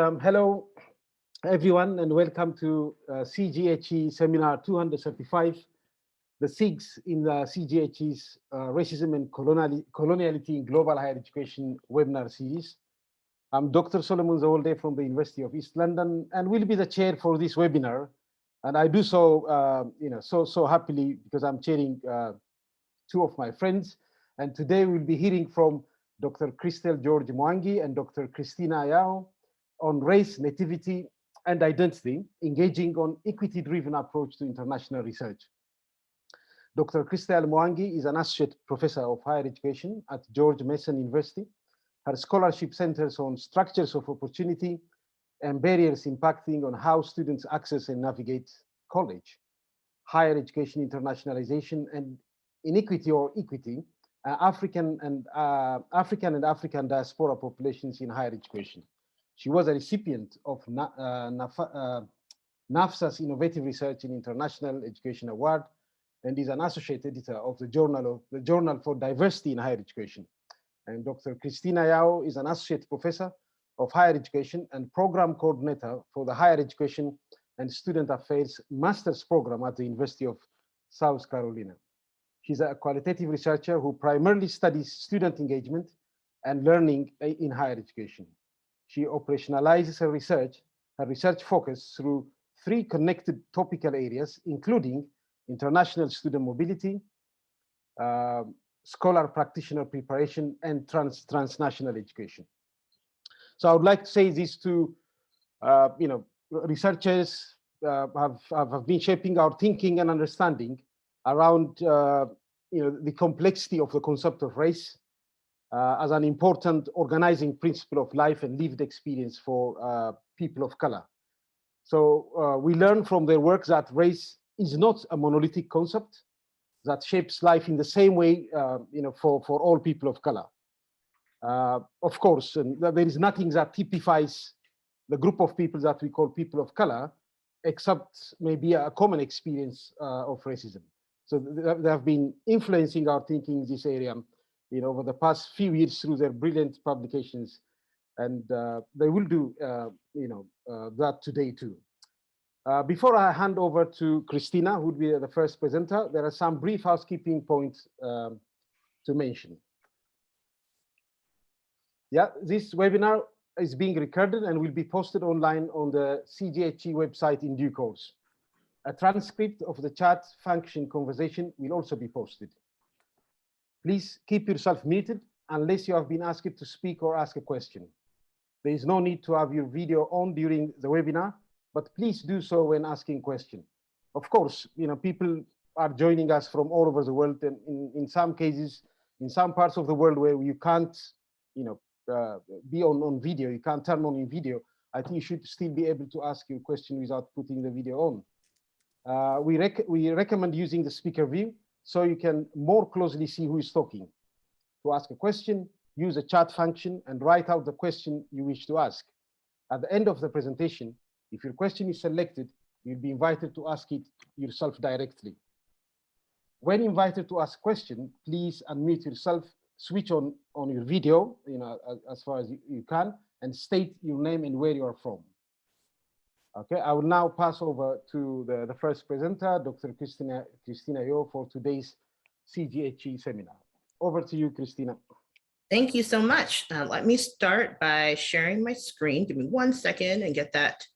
Hello, everyone, and welcome to CGHE Seminar 235, the SIGs in the CGHE's Racism and Coloniality in Global Higher Education webinar series. I'm Dr. Solomon Zewolde from the University of East London, and will be the chair for this webinar. And I do so, so happily because I'm chairing two of my friends. And today we'll be hearing from Dr. Chrystal George Mwangi and Dr. Christina Yao on race, nativity, and identity, engaging on equity-driven approach to international research. Dr. Chrystal Mwangi is an associate professor of higher education at George Mason University. Her scholarship centers on structures of opportunity and barriers impacting on how students access and navigate college, higher education internationalization, and inequity or equity, African and African diaspora populations in higher education. She was a recipient of NAFSA's Innovative Research in International Education Award and is an associate editor of the Journal for Diversity in Higher Education. And Dr. Christina Yao is an associate professor of higher education and program coordinator for the Higher Education and Student Affairs Master's Program at the University of South Carolina. She's a qualitative researcher who primarily studies student engagement and learning in higher education. She operationalizes her research focus through three connected topical areas, including international student mobility, scholar practitioner preparation, and transnational education. So I would like to say these two, researchers have been shaping our thinking and understanding around, the complexity of the concept of race, as an important organizing principle of life and lived experience for people of color. So we learn from their work that race is not a monolithic concept that shapes life in the same way, for all people of color. Of course, and there is nothing that typifies the group of people that we call people of color, except maybe a common experience of racism. So they have been influencing our thinking in this area over the past few years through their brilliant publications, and they will do, that today too. Before I hand over to Christina, who would be the first presenter, there are some brief housekeeping points to mention. Yeah, this webinar is being recorded and will be posted online on the CGHE website in due course. A transcript of the chat function conversation will also be posted. Please keep yourself muted unless you have been asked to speak or ask a question. There is no need to have your video on during the webinar, but please do so when asking questions. Of course, people are joining us from all over the world, and in some cases, in some parts of the world where you can't, be on video, you can't turn on your video, I think you should still be able to ask your question without putting the video on. We recommend using the speaker view so you can more closely see who is talking. To ask a question, use the chat function and write out the question you wish to ask. At the end of the presentation, if your question is selected, you'll be invited to ask it yourself directly. When invited to ask a question, please unmute yourself, switch on your video, as far as you can, and state your name and where you are from. Okay, I will now pass over to the first presenter, Dr. Christina Yao, for today's CGHE seminar. Over to you, Christina. Thank you so much. Let me start by sharing my screen. Give me 1 second and get that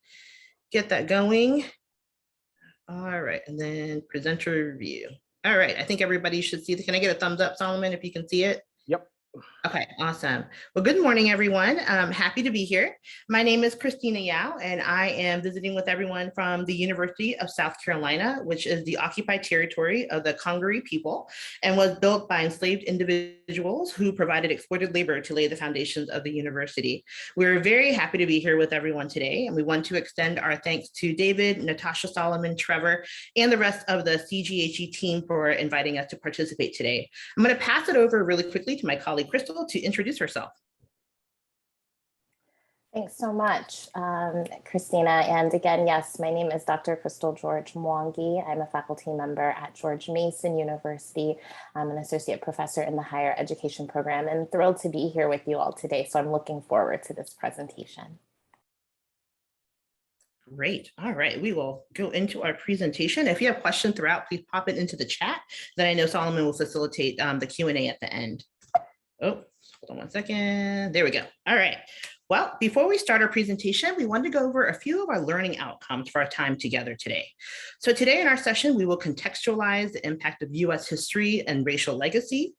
going. All right, and then presenter review. All right, I think everybody should see. Can I get a thumbs up, Solomon, if you can see it? Yep. Okay, awesome. Well, good morning, everyone. I'm happy to be here. My name is Christina Yao, and I am visiting with everyone from the University of South Carolina, which is the occupied territory of the Congolese people and was built by enslaved individuals who provided exploited labor to lay the foundations of the university. We're very happy to be here with everyone today, and we want to extend our thanks to David, Natasha, Solomon, Trevor, and the rest of the CGHE team for inviting us to participate today. I'm going to pass it over really quickly to my colleague, Chrystal, to introduce herself. Thanks so much, Christina. And again, yes, my name is Dr. Chrystal George Mwangi. I'm a faculty member at George Mason University. I'm an associate professor in the higher education program and thrilled to be here with you all today. So I'm looking forward to this presentation. Great. All right, we will go into our presentation. If you have questions throughout, please pop it into the chat. Then I know Solomon will facilitate the Q&A at the end. Oh, hold on one second. There we go. All right. Well, before we start our presentation, we wanted to go over a few of our learning outcomes for our time together today. So today in our session, we will contextualize the impact of US history and racial legacy.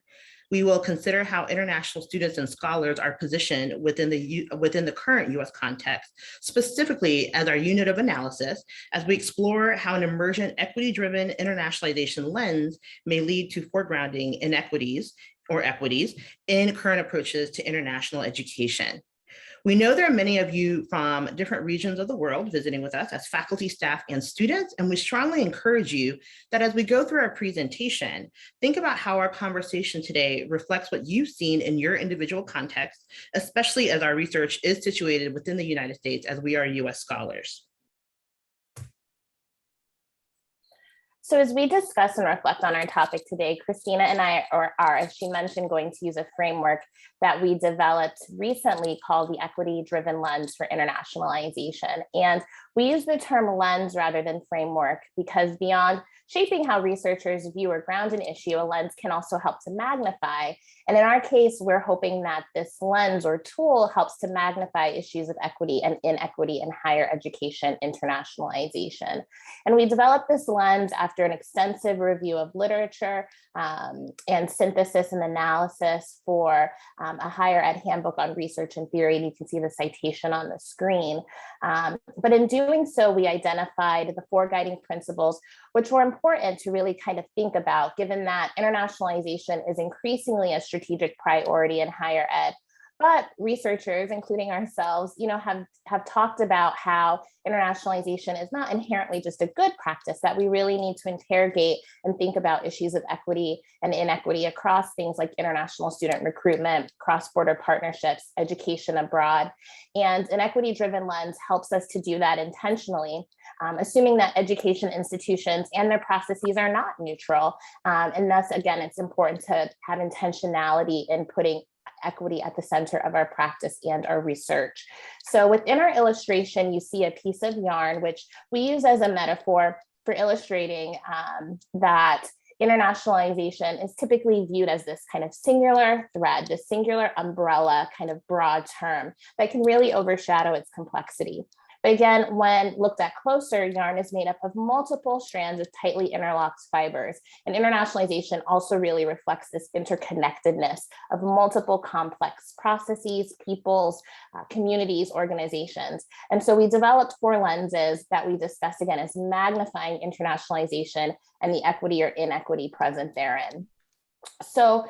We will consider how international students and scholars are positioned within the current US context, specifically as our unit of analysis, as we explore how an emergent equity-driven internationalization lens may lead to foregrounding inequities or equities in current approaches to international education. We know there are many of you from different regions of the world visiting with us as faculty, staff, and students, and we strongly encourage you that as we go through our presentation, think about how our conversation today reflects what you've seen in your individual context, especially as our research is situated within the United States as we are US scholars. So as we discuss and reflect on our topic today, Christina and I are, as she mentioned, going to use a framework that we developed recently called the equity-driven lens for internationalization. And we use the term lens rather than framework because beyond shaping how researchers view or ground an issue, a lens can also help to magnify. And in our case, we're hoping that this lens or tool helps to magnify issues of equity and inequity in higher education internationalization. And we developed this lens after an extensive review of literature and synthesis and analysis for a higher ed handbook on research and theory. And you can see the citation on the screen. But in doing so, we identified the four guiding principles, which were important to really kind of think about, given that internationalization is increasingly a strategic priority in higher ed. But researchers, including ourselves, have talked about how internationalization is not inherently just a good practice, that we really need to interrogate and think about issues of equity and inequity across things like international student recruitment, cross-border partnerships, education abroad. And an equity-driven lens helps us to do that intentionally, assuming that education institutions and their processes are not neutral. And thus, again, it's important to have intentionality in putting equity at the center of our practice and our research. So within our illustration, you see a piece of yarn, which we use as a metaphor for illustrating that internationalization is typically viewed as this kind of singular thread, this singular umbrella kind of broad term that can really overshadow its complexity. But again, when looked at closer, yarn is made up of multiple strands of tightly interlocked fibers. And internationalization also really reflects this interconnectedness of multiple complex processes, peoples, communities, organizations. And so we developed four lenses that we discuss again as magnifying internationalization and the equity or inequity present therein. So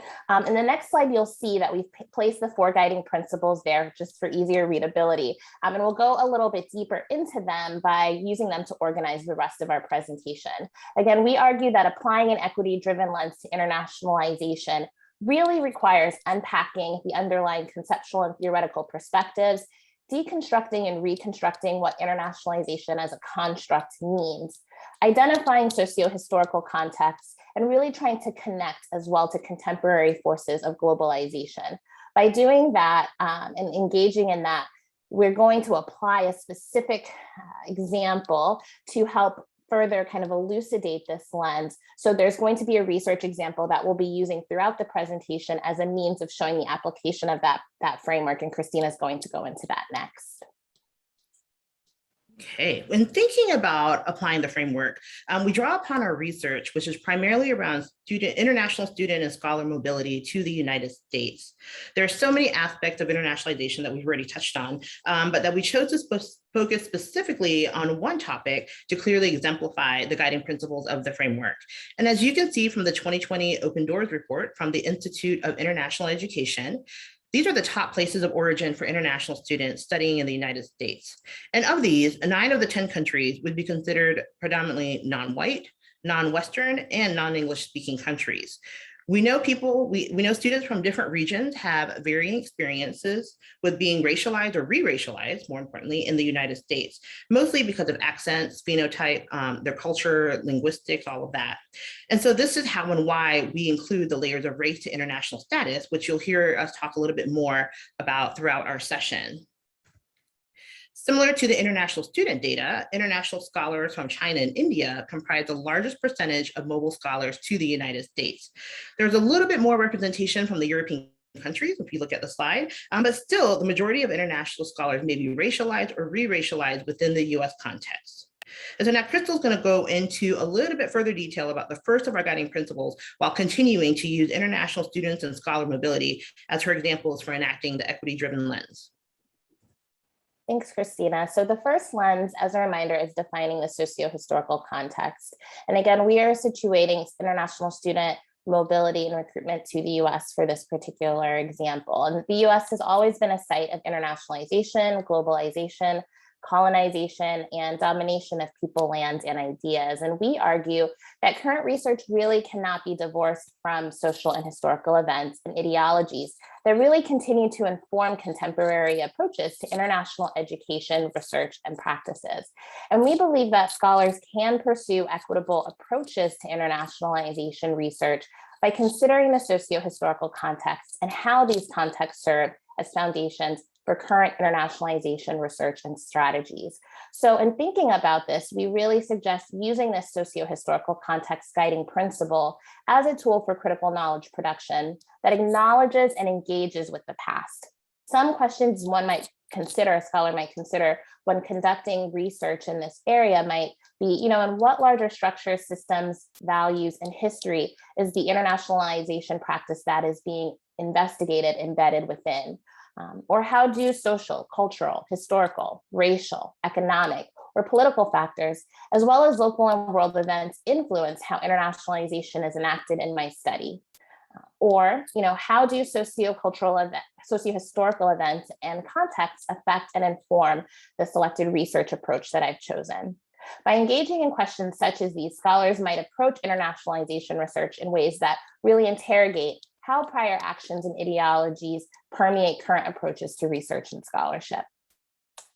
in the next slide, you'll see that we've placed the four guiding principles there just for easier readability. And we'll go a little bit deeper into them by using them to organize the rest of our presentation. Again, we argue that applying an equity-driven lens to internationalization really requires unpacking the underlying conceptual and theoretical perspectives, deconstructing and reconstructing what internationalization as a construct means, identifying socio-historical contexts, and really trying to connect as well to contemporary forces of globalization. By doing that and engaging in that, we're going to apply a specific example to help further kind of elucidate this lens. So there's going to be a research example that we'll be using throughout the presentation as a means of showing the application of that framework, and Christina's going to go into that next. Okay, when thinking about applying the framework, we draw upon our research, which is primarily around international student and scholar mobility to the United States. There are so many aspects of internationalization that we've already touched on, but that we chose to focus specifically on one topic to clearly exemplify the guiding principles of the framework. And as you can see from the 2020 Open Doors report from the Institute of International Education, these are the top places of origin for international students studying in the United States. And of these, 9 of the 10 countries would be considered predominantly non-white, non-Western, and non-English speaking countries. We know we know students from different regions have varying experiences with being racialized or re-racialized, more importantly, in the United States, mostly because of accents, phenotype, their culture, linguistics, all of that. And so this is how and why we include the layers of race to international status, which you'll hear us talk a little bit more about throughout our session. Similar to the international student data, international scholars from China and India comprise the largest percentage of mobile scholars to the United States. There's a little bit more representation from the European countries, if you look at the slide, but still the majority of international scholars may be racialized or re-racialized within the US context. And so now Chrystal's going to go into a little bit further detail about the first of our guiding principles while continuing to use international students and scholar mobility as her examples for enacting the equity-driven lens. Thanks, Christina. So the first lens, as a reminder, is defining the socio-historical context. And again, we are situating international student mobility and recruitment to the US for this particular example. And the US has always been a site of internationalization, globalization, colonization, and domination of people, land, and ideas. And we argue that current research really cannot be divorced from social and historical events and ideologies that really continue to inform contemporary approaches to international education, research, and practices. And we believe that scholars can pursue equitable approaches to internationalization research by considering the socio-historical context and how these contexts serve as foundations for current internationalization research and strategies. So in thinking about this, we really suggest using this socio-historical context guiding principle as a tool for critical knowledge production that acknowledges and engages with the past. Some questions one might consider, a scholar might consider when conducting research in this area might be, in what larger structures, systems, values, and history is the internationalization practice that is being investigated embedded within? Or how do social, cultural, historical, racial, economic, or political factors, as well as local and world events influence how internationalization is enacted in my study? Or, how do socio-historical events and contexts affect and inform the selected research approach that I've chosen? By engaging in questions such as these, scholars might approach internationalization research in ways that really interrogate how prior actions and ideologies permeate current approaches to research and scholarship.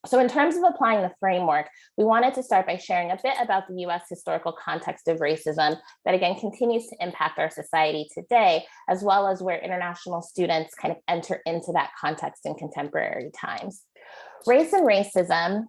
So in terms of applying the framework, we wanted to start by sharing a bit about the US historical context of racism that again continues to impact our society today, as well as where international students kind of enter into that context in contemporary times. Race and racism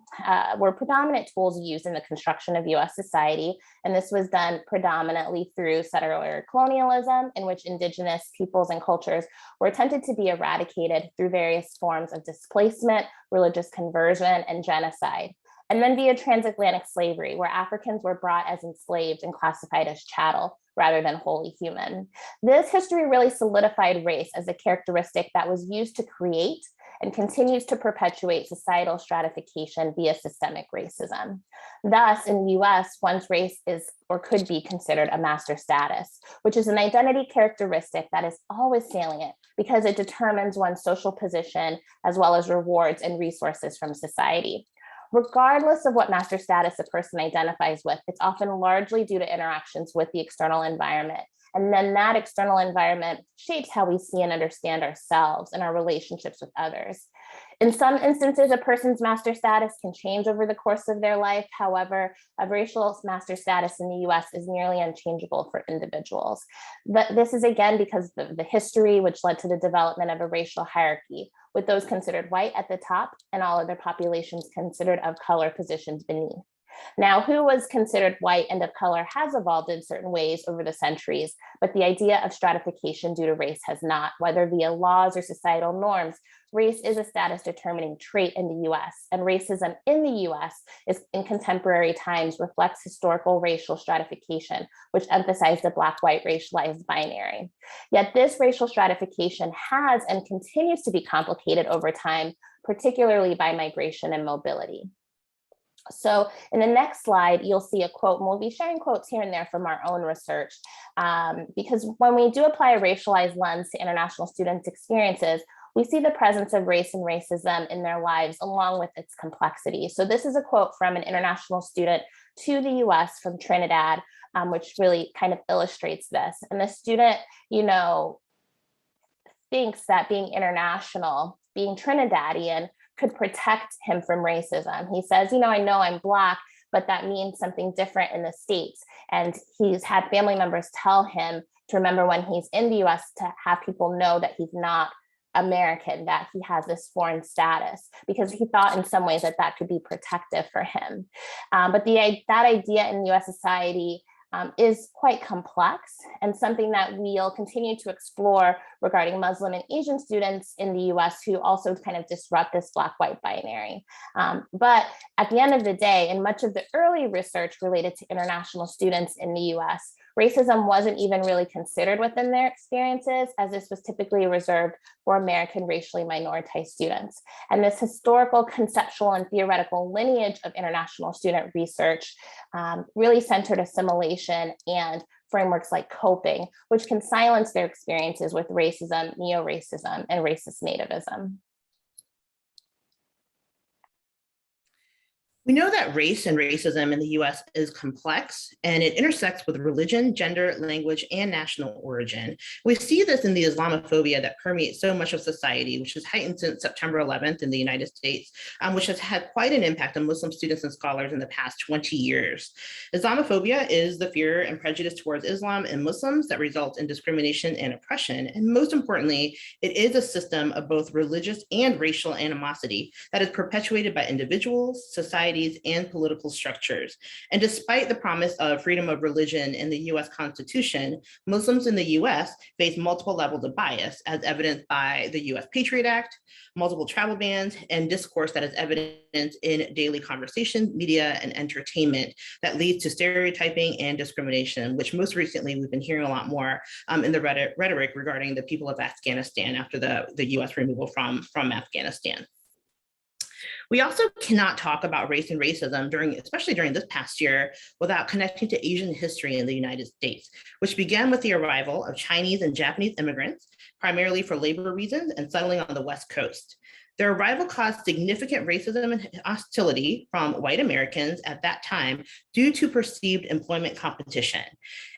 were predominant tools used in the construction of US society, and this was done predominantly through settler colonialism, in which indigenous peoples and cultures were attempted to be eradicated through various forms of displacement, religious conversion, and genocide. And then via transatlantic slavery, where Africans were brought as enslaved and classified as chattel rather than wholly human. This history really solidified race as a characteristic that was used to create and continues to perpetuate societal stratification via systemic racism. Thus, in the US, one's race is or could be considered a master status, which is an identity characteristic that is always salient because it determines one's social position as well as rewards and resources from society. Regardless of what master status a person identifies with, it's often largely due to interactions with the external environment. And then that external environment shapes how we see and understand ourselves and our relationships with others. In some instances, a person's master status can change over the course of their life. However, a racial master status in the US is nearly unchangeable for individuals. This is again because of the history which led to the development of a racial hierarchy, with those considered white at the top and all other populations considered of color positions beneath. Now, who was considered white and of color has evolved in certain ways over the centuries, but the idea of stratification due to race has not. Whether via laws or societal norms, race is a status determining trait in the US, and racism in the US is in contemporary times reflects historical racial stratification, which emphasized the Black-white racialized binary. Yet this racial stratification has and continues to be complicated over time, particularly by migration and mobility. So in the next slide, you'll see a quote, and we'll be sharing quotes here and there from our own research, because when we do apply a racialized lens to international students' experiences, we see the presence of race and racism in their lives along with its complexity. So this is a quote from an international student to the US from Trinidad, which really kind of illustrates this. And the student, thinks that being international, being Trinidadian, could protect him from racism. He says, I know I'm Black, but that means something different in the States. And he's had family members tell him to remember when he's in the US to have people know that he's not American, that he has this foreign status, because he thought in some ways that that could be protective for him. But that idea in US society is quite complex, and something that we'll continue to explore regarding Muslim and Asian students in the US who also kind of disrupt this Black-white binary. But at the end of the day, in much of the early research related to international students in the US, racism wasn't even really considered within their experiences, as this was typically reserved for American racially minoritized students. And this historical, conceptual, and theoretical lineage of international student research really centered assimilation and frameworks like coping, which can silence their experiences with racism, neo-racism, and racist nativism. We know that race and racism in the US is complex, and it intersects with religion, gender, language, and national origin. We see this in the Islamophobia that permeates so much of society, which is heightened since September 11th in the United States, which has had quite an impact on Muslim students and scholars in the past 20 years. Islamophobia is the fear and prejudice towards Islam and Muslims that results in discrimination and oppression. And most importantly, it is a system of both religious and racial animosity that is perpetuated by individuals, society, and political structures. And despite the promise of freedom of religion in the US Constitution, Muslims in the US face multiple levels of bias, as evidenced by the US Patriot Act, multiple travel bans, and discourse that is evident in daily conversation, media, and entertainment that leads to stereotyping and discrimination, which most recently we've been hearing a lot more in the rhetoric regarding the people of Afghanistan after the US removal from Afghanistan. We also cannot talk about race and racism especially during this past year, without connecting to Asian history in the United States, which began with the arrival of Chinese and Japanese immigrants, primarily for labor reasons and settling on the West Coast. Their arrival caused significant racism and hostility from white Americans at that time due to perceived employment competition.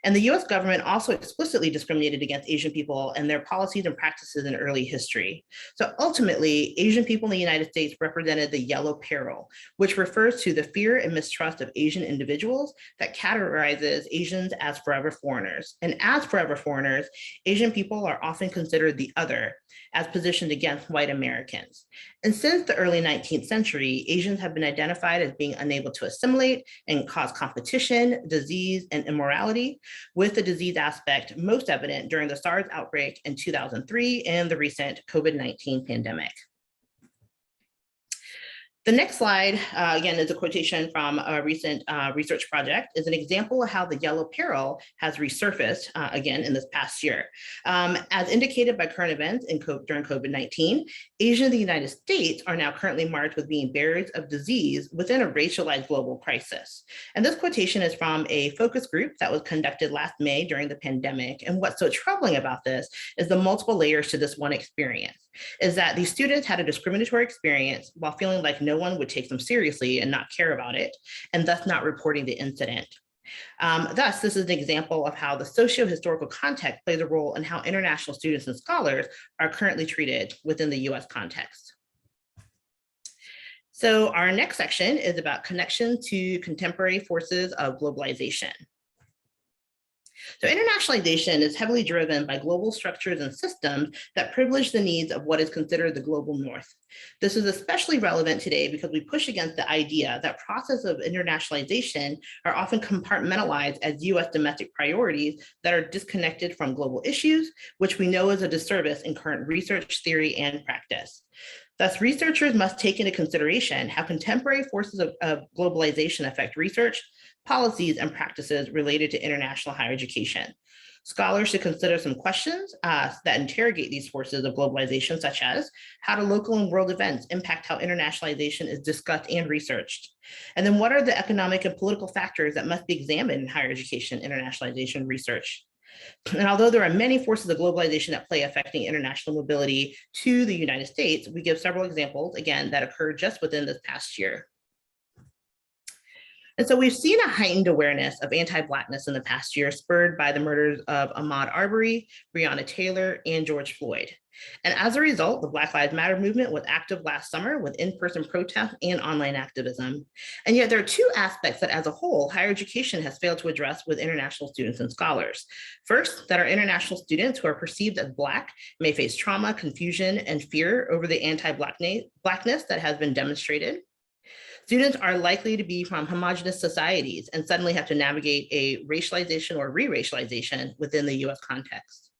And the US government also explicitly discriminated against Asian people and their policies and practices in early history. So ultimately, Asian people in the United States represented the Yellow Peril, which refers to the fear and mistrust of Asian individuals that categorizes Asians as forever foreigners. And as forever foreigners, Asian people are often considered the other, as positioned against white Americans. And since the early 19th century, Asians have been identified as being unable to assimilate and cause competition, disease, and immorality, with the disease aspect most evident during the SARS outbreak in 2003 and the recent COVID-19 pandemic. The next slide, again, is a quotation from a recent research project, is an example of how the Yellow Peril has resurfaced again in this past year. As indicated by current events during COVID-19, Asia and the United States are now currently marked with being bearers of disease within a racialized global crisis. And this quotation is from a focus group that was conducted last May during the pandemic. And what's so troubling about this is the multiple layers to this one experience, is that these students had a discriminatory experience while feeling like no one would take them seriously and not care about it, and thus not reporting the incident. Thus, this is an example of how the socio-historical context plays a role in how international students and scholars are currently treated within the US context. So our next section is about connection to contemporary forces of globalization. So internationalization is heavily driven by global structures and systems that privilege the needs of what is considered the global north. This is especially relevant today because we push against the idea that processes of internationalization are often compartmentalized as US domestic priorities that are disconnected from global issues, which we know is a disservice in current research, theory, and practice. Thus, researchers must take into consideration how contemporary forces of globalization affect research, policies, and practices related to international higher education. Scholars should consider some questions that interrogate these forces of globalization, such as how do local and world events impact how internationalization is discussed and researched? And then what are the economic and political factors that must be examined in higher education internationalization research? And although there are many forces of globalization at play affecting international mobility to the United States, we give several examples, again, that occurred just within this past year. And so we've seen a heightened awareness of anti-Blackness in the past year, spurred by the murders of Ahmaud Arbery, Breonna Taylor, and George Floyd. And as a result, the Black Lives Matter movement was active last summer with in-person protests and online activism. And yet there are two aspects that as a whole, higher education has failed to address with international students and scholars. First, that our international students who are perceived as Black may face trauma, confusion, and fear over the anti-Blackness that has been demonstrated. Students are likely to be from homogenous societies and suddenly have to navigate a racialization or re-racialization within the US context.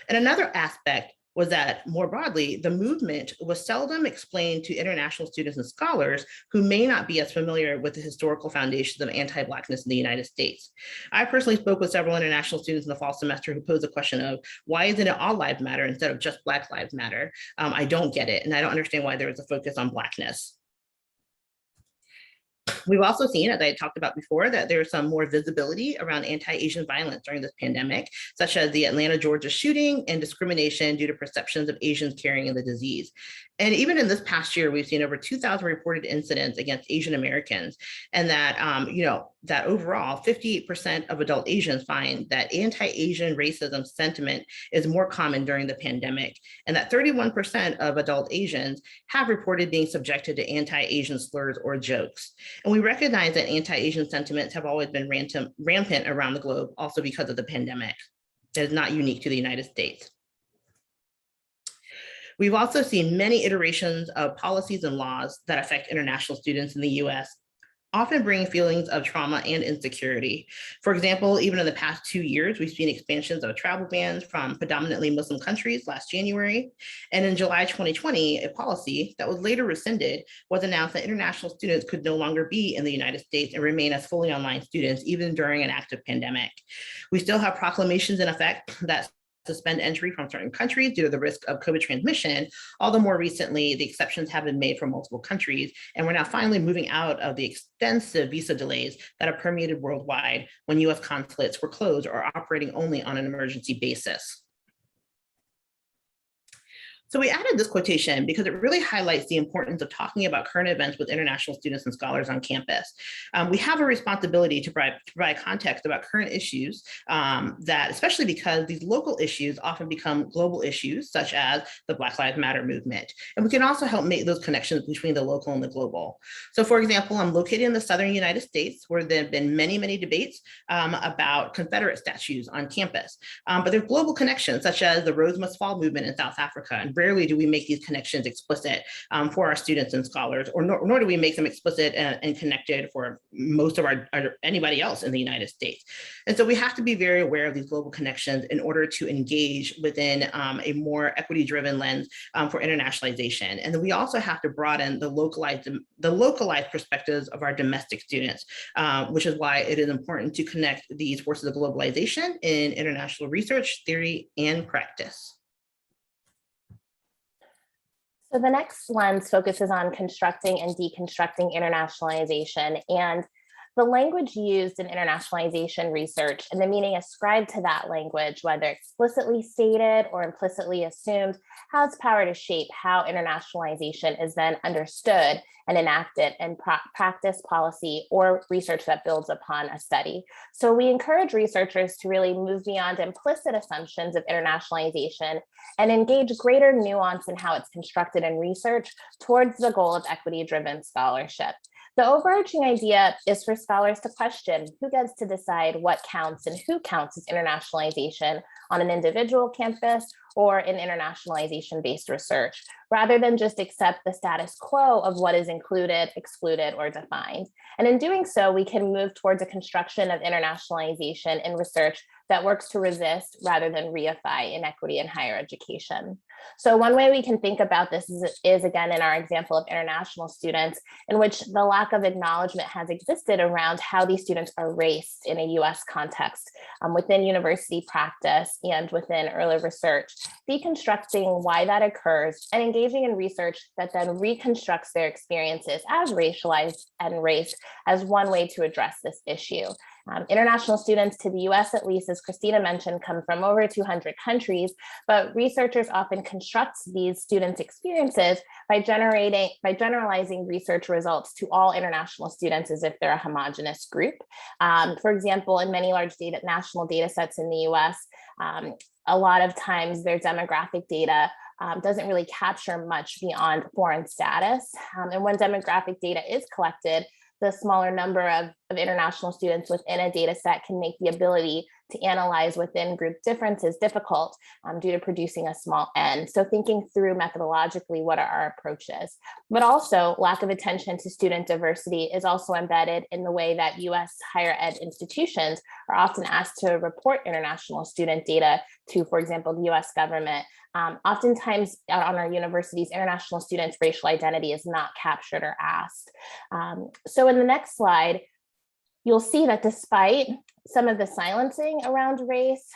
And another aspect was that more broadly, the movement was seldom explained to international students and scholars who may not be as familiar with the historical foundations of anti-Blackness in the United States. I personally spoke with several international students in the fall semester who posed the question of, why isn't it all lives matter instead of just Black lives matter? I don't get it, and I don't understand why there is a focus on Blackness. We've also seen, as I had talked about before, that there's some more visibility around anti-Asian violence during this pandemic, such as the Atlanta, Georgia shooting and discrimination due to perceptions of Asians carrying the disease. And even in this past year, we've seen over 2,000 reported incidents against Asian Americans, and that, that overall 58% of adult Asians find that anti-Asian racism sentiment is more common during the pandemic, and that 31% of adult Asians have reported being subjected to anti-Asian slurs or jokes. And we recognize that anti-Asian sentiments have always been rampant around the globe, also because of the pandemic. That is not unique to the United States. We've also seen many iterations of policies and laws that affect international students in the US, often bringing feelings of trauma and insecurity. For example, even in the past 2 years, we've seen expansions of travel bans from predominantly Muslim countries last January. And in July 2020, a policy that was later rescinded was announced that international students could no longer be in the United States and remain as fully online students, even during an active pandemic. We still have proclamations in effect that suspend entry from certain countries due to the risk of COVID transmission, although more recently, the exceptions have been made for multiple countries, and we're now finally moving out of the extensive visa delays that have permeated worldwide when US consulates were closed or operating only on an emergency basis. So we added this quotation because it really highlights the importance of talking about current events with international students and scholars on campus. We have a responsibility to provide context about current issues that, especially because these local issues often become global issues, such as the Black Lives Matter movement. And we can also help make those connections between the local and the global. So for example, I'm located in the Southern United States, where there have been many, many debates about Confederate statues on campus. But there's global connections, such as the Rose Must Fall movement in South Africa. And rarely do we make these connections explicit for our students and scholars, or nor do we make them explicit and connected for most of anybody else in the United States. And so we have to be very aware of these global connections in order to engage within a more equity-driven lens for internationalization. And then we also have to broaden the localized perspectives of our domestic students, which is why it is important to connect these forces of globalization in international research, theory, and practice. So the next lens focuses on constructing and deconstructing internationalization, and the language used in internationalization research and the meaning ascribed to that language, whether explicitly stated or implicitly assumed, has power to shape how internationalization is then understood and enacted in practice, policy, or research that builds upon a study. So we encourage researchers to really move beyond implicit assumptions of internationalization and engage greater nuance in how it's constructed in research towards the goal of equity-driven scholarship. The overarching idea is for scholars to question who gets to decide what counts and who counts as internationalization on an individual campus or in internationalization-based research, rather than just accept the status quo of what is included, excluded, or defined. And in doing so, we can move towards a construction of internationalization in research that works to resist rather than reify inequity in higher education. So one way we can think about this is again, in our example of international students, in which the lack of acknowledgement has existed around how these students are raced in a US context within university practice and within early research, deconstructing why that occurs and engaging in research that then reconstructs their experiences as racialized and race as one way to address this issue. International students to the US, at least, as Christina mentioned, come from over 200 countries, but researchers often construct these students' experiences by generalizing research results to all international students as if they're a homogenous group. For example, in many large national data sets in the US, a lot of times their demographic data doesn't really capture much beyond foreign status. And when demographic data is collected, the smaller number of international students within a data set can make the ability to analyze within group differences difficult due to producing a small n. So thinking through methodologically, what are our approaches? But also lack of attention to student diversity is also embedded in the way that US higher ed institutions are often asked to report international student data to, for example, the US government. Oftentimes on our universities, international students' racial identity is not captured or asked. So in the next slide, you'll see that despite some of the silencing around race,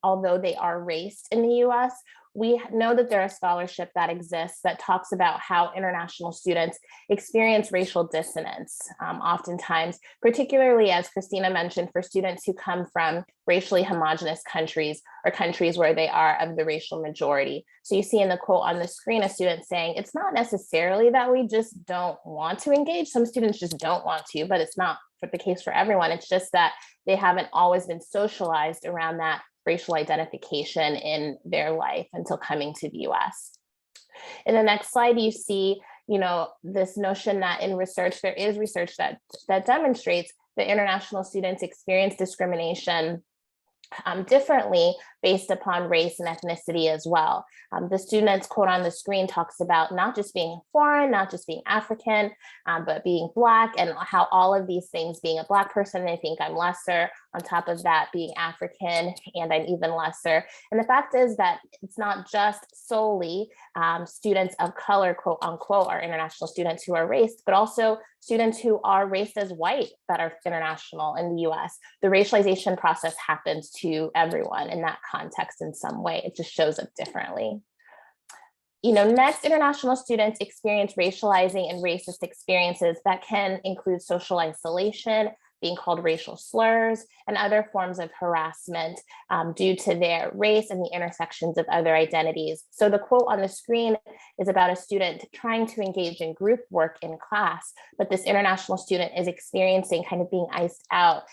although they are raced in the US, we know that there is scholarship that exists that talks about how international students experience racial dissonance, oftentimes, particularly, as Christina mentioned, for students who come from racially homogenous countries or countries where they are of the racial majority. So you see in the quote on the screen, a student saying, it's not necessarily that we just don't want to engage. Some students just don't want to, but it's not the case for everyone. It's just that they haven't always been socialized around that racial identification in their life until coming to the US. In the next slide, you see, this notion that in research, there is research that demonstrates that international students experience discrimination differently based upon race and ethnicity as well. The student's quote on the screen talks about not just being foreign, not just being African, but being Black, and how all of these things, being a Black person, they think I'm lesser. On top of that, being African, and I'm even lesser. And the fact is that it's not just solely students of color, quote unquote, are international students who are raced, but also students who are raced as white that are international in the US. The racialization process happens to everyone in that context in some way. It just shows up differently. Next, international students experience racializing and racist experiences that can include social isolation, being called racial slurs, and other forms of harassment due to their race and the intersections of other identities. So the quote on the screen is about a student trying to engage in group work in class, but this international student is experiencing kind of being iced out,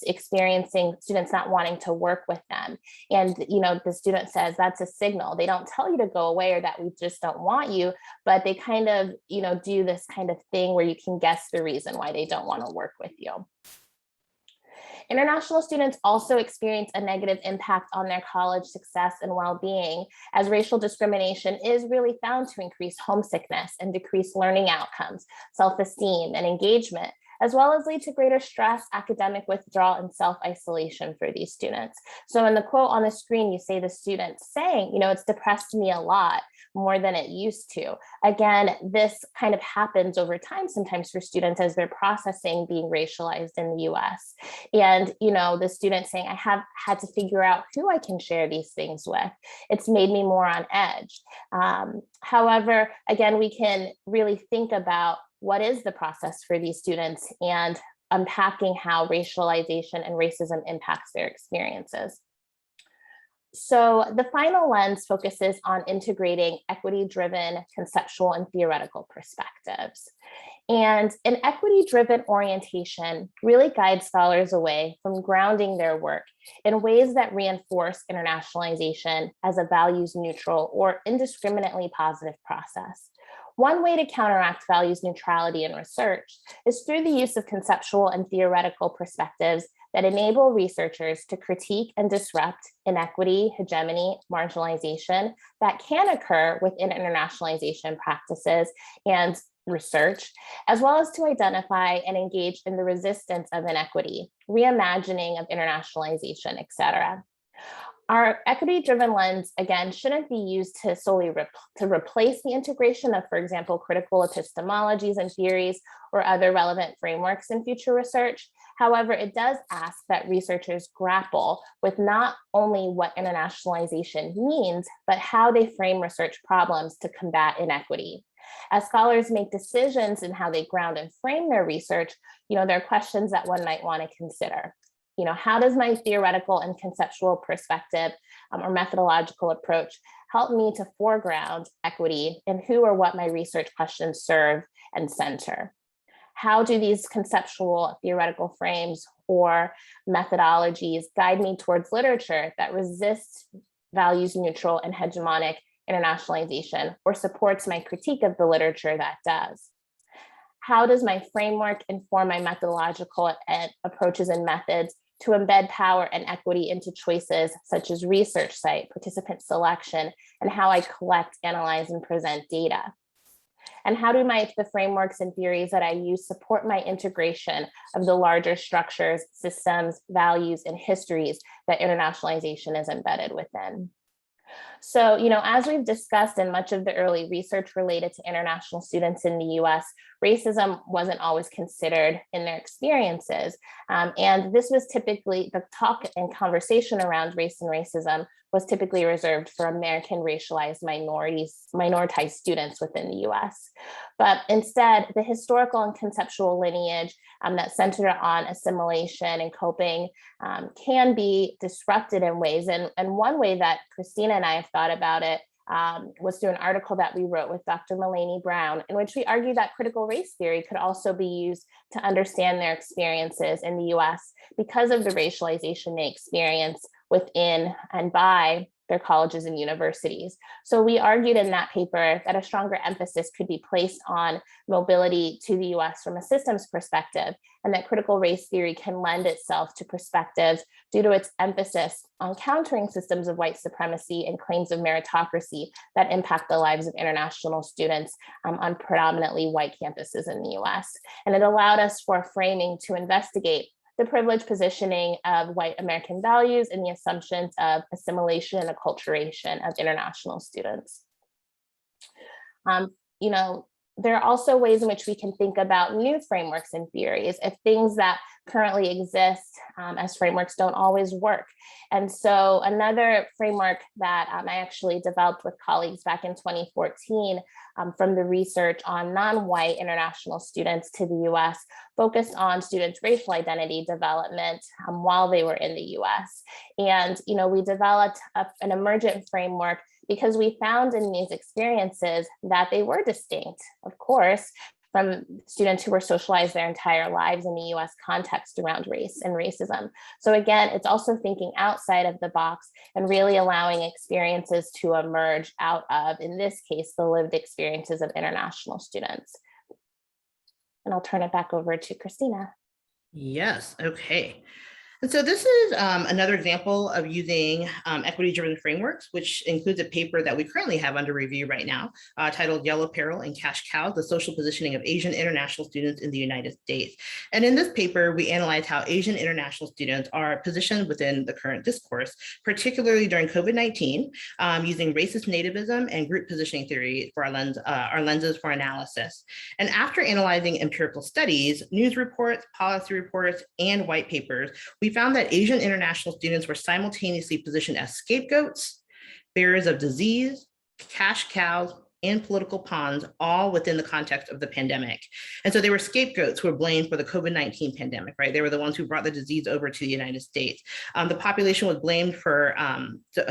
experiencing students not wanting to work with them. And, the student says that's a signal. They don't tell you to go away or that we just don't want you, but they kind of, do this kind of thing where you can guess the reason why they don't want to work with you. International students also experience a negative impact on their college success and well-being, as racial discrimination is really found to increase homesickness and decrease learning outcomes, self-esteem, and engagement, as well as lead to greater stress, academic withdrawal, and self-isolation for these students. So in the quote on the screen, you see the student saying, it's depressed me a lot, more than it used to. Again, this kind of happens over time, sometimes for students as they're processing being racialized in the US. And, the student saying, I have had to figure out who I can share these things with. It's made me more on edge. However, again, we can really think about what is the process for these students and unpacking how racialization and racism impacts their experiences. So the final lens focuses on integrating equity-driven conceptual and theoretical perspectives. And an equity-driven orientation really guides scholars away from grounding their work in ways that reinforce internationalization as a values-neutral or indiscriminately positive process. One way to counteract values neutrality in research is through the use of conceptual and theoretical perspectives that enable researchers to critique and disrupt inequity, hegemony, marginalization that can occur within internationalization practices and research, as well as to identify and engage in the resistance of inequity, reimagining of internationalization, et cetera. Our equity-driven lens, again, shouldn't be used to solely replace the integration of, for example, critical epistemologies and theories or other relevant frameworks in future research. However, it does ask that researchers grapple with not only what internationalization means, but how they frame research problems to combat inequity. As scholars make decisions in how they ground and frame their research, there are questions that one might want to consider. How does my theoretical and conceptual perspective or methodological approach help me to foreground equity in who or what my research questions serve and center? How do these conceptual theoretical frames or methodologies guide me towards literature that resists values neutral and hegemonic internationalization or supports my critique of the literature that does? How does my framework inform my methodological approaches and methods to embed power and equity into choices such as research site, participant selection, and how I collect, analyze, and present data? And how do the frameworks and theories that I use support my integration of the larger structures, systems, values, and histories that internationalization is embedded within? So, as we've discussed in much of the early research related to international students in the US, racism wasn't always considered in their experiences. And this was typically, the talk and conversation around race and racism was typically reserved for American racialized minoritized students within the US. But instead, the historical and conceptual lineage that centered on assimilation and coping can be disrupted in ways. And one way that Christina and I have thought about it was through an article that we wrote with Dr. Mulaney Brown, in which we argue that critical race theory could also be used to understand their experiences in the US because of the racialization they experience within and by their colleges and universities. So we argued in that paper that a stronger emphasis could be placed on mobility to the US from a systems perspective, and that critical race theory can lend itself to perspectives due to its emphasis on countering systems of white supremacy and claims of meritocracy that impact the lives of international students on predominantly white campuses in the US. And it allowed us for a framing to investigate the privileged positioning of white American values and the assumptions of assimilation and acculturation of international students. There are also ways in which we can think about new frameworks and theories if things that currently exist as frameworks don't always work. And so another framework that I actually developed with colleagues back in 2014 from the research on non-white international students to the US focused on students' racial identity development while they were in the US. And we developed an emergent framework because we found in these experiences that they were distinct, of course, from students who were socialized their entire lives in the US context around race and racism. So again, it's also thinking outside of the box and really allowing experiences to emerge out of, in this case, the lived experiences of international students. And I'll turn it back over to Christina. Yes, okay. And so this is another example of using equity-driven frameworks, which includes a paper that we currently have under review right now, titled Yellow Peril and Cash Cows, the Social Positioning of Asian International Students in the United States. And in this paper, we analyze how Asian international students are positioned within the current discourse, particularly during COVID-19, using racist nativism and group positioning theory for our lenses for analysis. And after analyzing empirical studies, news reports, policy reports, and white papers, we found that Asian international students were simultaneously positioned as scapegoats, bearers of disease, cash cows, and political pawns, all within the context of the pandemic. And so they were scapegoats who were blamed for the COVID-19 pandemic, right? They were the ones who brought the disease over to the United States. The population was blamed for,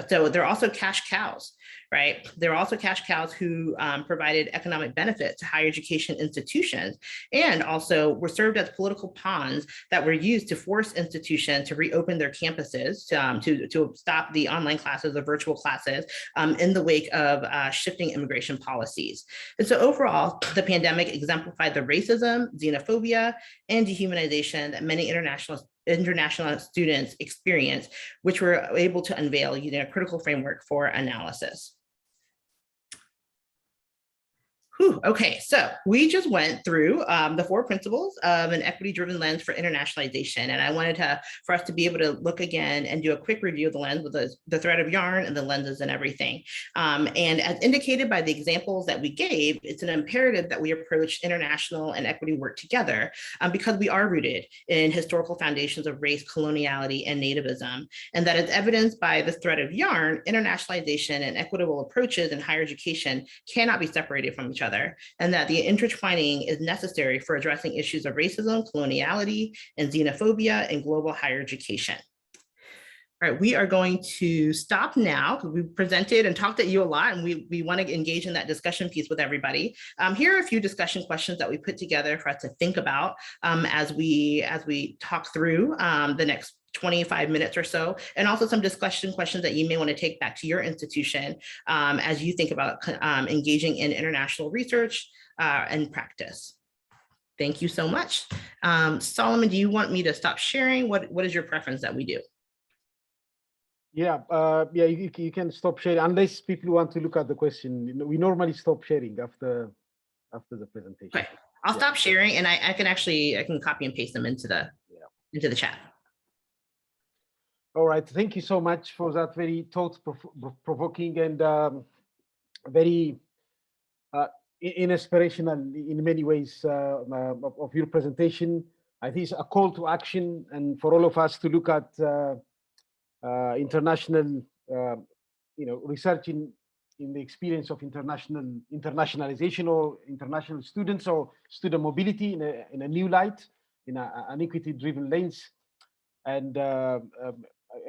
so they're also cash cows, right? There are also cash cows who provided economic benefit to higher education institutions, and also were served as political pawns that were used to force institutions to reopen their campuses, to stop the online classes, the virtual classes, in the wake of shifting immigration policies. And so overall, the pandemic exemplified the racism, xenophobia, and dehumanization that many international students experience, which we're able to unveil using a critical framework for analysis. Okay, so we just went through the 4 principles of an equity-driven lens for internationalization, and I wanted for us to be able to look again and do a quick review of the lens with the thread of yarn and the lenses and everything. And as indicated by the examples that we gave, it's an imperative that we approach international and equity work together because we are rooted in historical foundations of race, coloniality, and nativism, and that is evidenced by this thread of yarn. Internationalization and equitable approaches in higher education cannot be separated from each each other, and that the intertwining is necessary for addressing issues of racism, coloniality, and xenophobia in global higher education. All right, we are going to stop now because we presented and talked at you a lot, and we want to engage in that discussion piece with everybody. Here are a few discussion questions that we put together for us to think about as we talk through the next 25 minutes or so, and also some discussion questions that you may want to take back to your institution as you think about engaging in international research and practice. Thank you so much. Solomon, do you want me to stop sharing? What is your preference that we do? Yeah, you can stop sharing unless people want to look at the question. We normally stop sharing after the presentation. Okay, I'll stop sharing, and I can copy and paste them into the chat. All right, thank you so much for that very thought-provoking and very inspirational in many ways of your presentation. I think it's a call to action, and for all of us to look at international, research in the experience of internationalization or international students or student mobility in a new light, in an equity-driven lens, and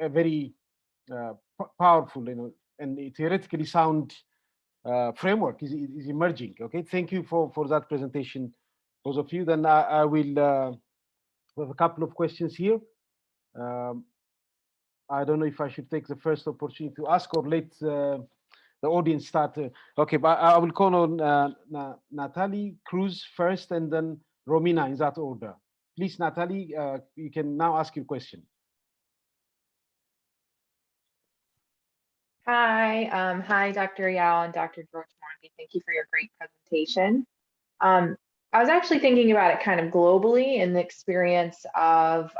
a very powerful, and theoretically sound framework is emerging. Okay, thank you for that presentation, both of you. Then I will have a couple of questions here. I don't know if I should take the first opportunity to ask or let the audience start. Okay, but I will call on Natalie, Cruz first, and then Romina in that order. Please, Natalie, you can now ask your question. Hi, hi, Dr. Yao and Dr. George Mwangi. Thank you for your great presentation. I was actually thinking about it kind of globally in the experience of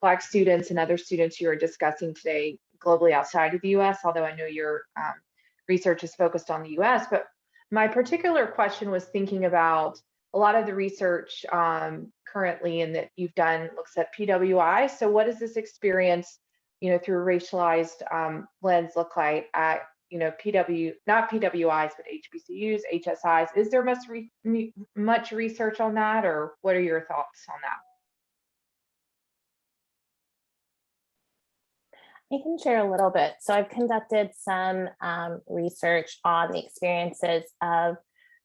Black students and other students you are discussing today globally outside of the US, although I know your research is focused on the US. But my particular question was thinking about a lot of the research currently and that you've done looks at PWI. So what does this experience, through a racialized lens look like at not PWIs, but HBCUs, HSIs? Is there much research on that, or what are your thoughts on that? I can share a little bit. So I've conducted some research on the experiences of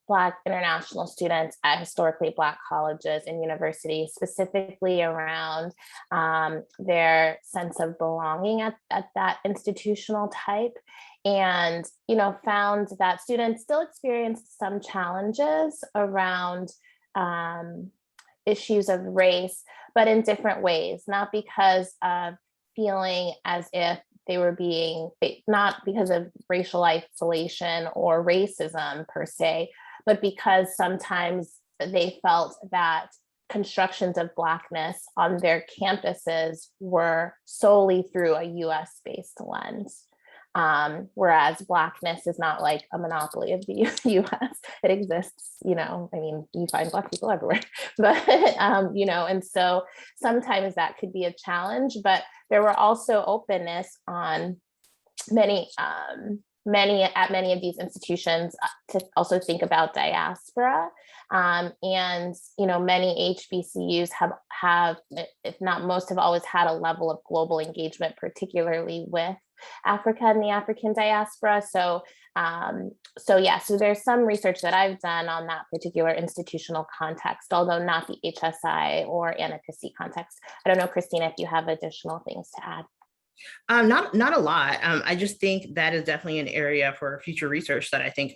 Black international students at historically Black colleges and universities, specifically around their sense of belonging at that institutional type. And, found that students still experienced some challenges around issues of race, but in different ways, not because of feeling as if they were not because of racial isolation or racism per se, but because sometimes they felt that constructions of Blackness on their campuses were solely through a US-based lens. Whereas Blackness is not like a monopoly of the US. It exists, you find Black people everywhere, but, and so sometimes that could be a challenge, but there were also openness on many of these institutions to also think about diaspora. And, many HBCUs have, if not most, have always had a level of global engagement, particularly with Africa and the African diaspora. So there's some research that I've done on that particular institutional context, although not the HSI or AntiAsian context. I don't know, Christina, if you have additional things to add. Not a lot. I just think that is definitely an area for future research that I think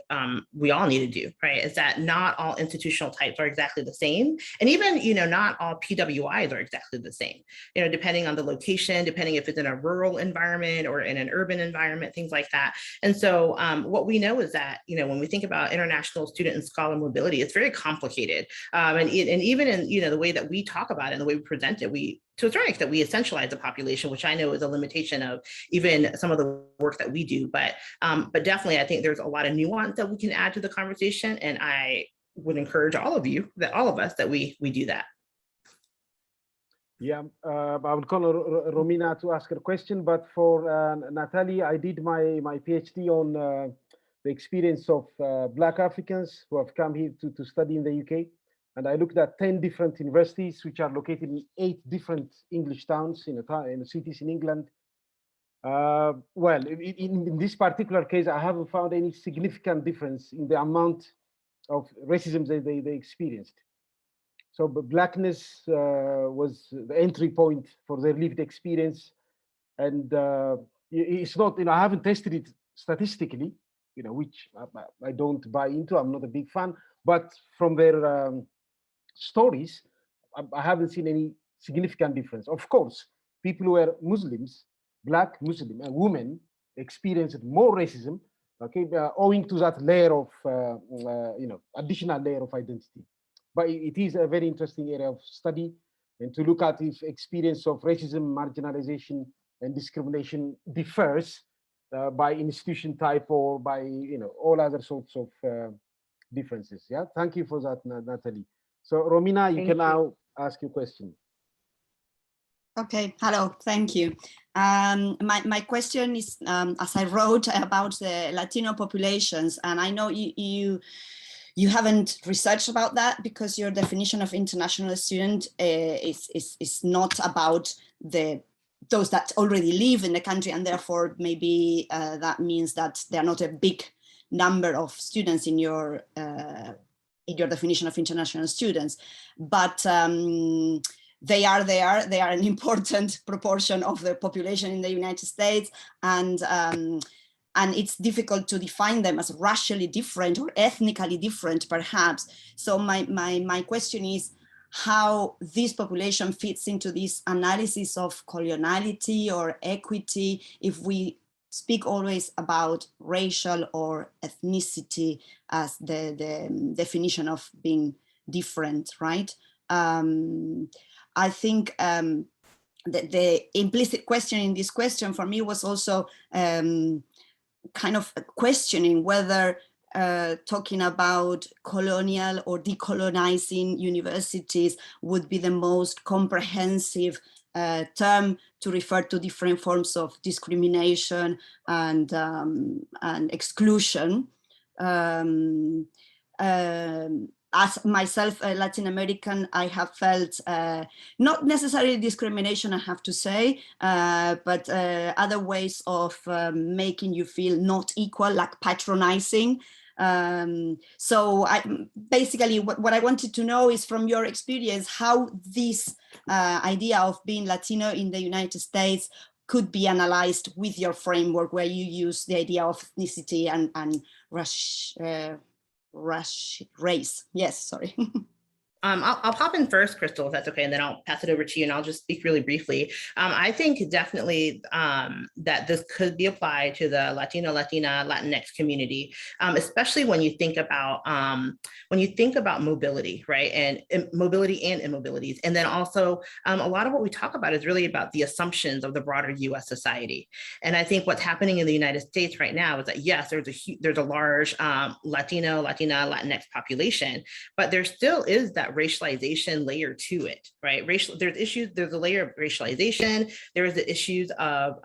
we all need to do, right? Is that not all institutional types are exactly the same. And even, not all PWIs are exactly the same, depending on the location, depending if it's in a rural environment or in an urban environment, things like that. And so what we know is that, when we think about international student and scholar mobility, it's very complicated. And even in, the way that we talk about it and the way we present it, to a certain extent, we essentialize the population, which I know is a limitation of even some of the work that we do. But definitely, I think there's a lot of nuance that we can add to the conversation. And I would encourage all of us, that we do that. Yeah, I will call Romina to ask her question. But for Natalie, I did my PhD on the experience of Black Africans who have come here to study in the UK. And I looked at 10 different universities, which are located in 8 different English towns in the cities in England. Well, in this particular case, I haven't found any significant difference in the amount of racism they experienced. So Blackness was the entry point for their lived experience. And it's not, I haven't tested it statistically, which I don't buy into. I'm not a big fan, but from their stories, I haven't seen any significant difference. Of course, people who were Muslims, Black Muslim and women experienced more racism, okay, owing to that layer of, additional layer of identity. But it is a very interesting area of study, and to look at if experience of racism, marginalization, and discrimination differs by institution type or by all other sorts of differences. Yeah, thank you for that, Natalie. So Romina, you can now ask your question. Okay, hello, thank you. My question is, as I wrote about the Latino populations, and I know you haven't researched about that because your definition of international student is not about those that already live in the country, and therefore maybe that means that there are not a big number of students in your definition of international students, but they are an important proportion of the population in the United States, and it's difficult to define them as racially different or ethnically different, perhaps. So my question is how this population fits into this analysis of coloniality or equity, if we speak always about racial or ethnicity as the definition of being different, right? I think the implicit question in this question for me was also kind of questioning whether talking about colonial or decolonizing universities would be the most comprehensive term to refer to different forms of discrimination and exclusion. As myself, a Latin American, I have felt not necessarily discrimination, I have to say, but other ways of making you feel not equal, like patronizing. So basically what I wanted to know is, from your experience, how this idea of being Latino in the United States could be analyzed with your framework, where you use the idea of ethnicity and race. Yes, sorry. I'll pop in first, Chrystal, if that's okay, and then I'll pass it over to you, and I'll just speak really briefly. I think definitely that this could be applied to the Latino, Latina, Latinx community, especially when you think about mobility, right, and mobility and immobilities, and then also a lot of what we talk about is really about the assumptions of the broader U.S. society. And I think what's happening in the United States right now is that yes, there's a large Latino, Latina, Latinx population, but there still is that racialization layer to it, right? There's a layer of racialization. There's the issues of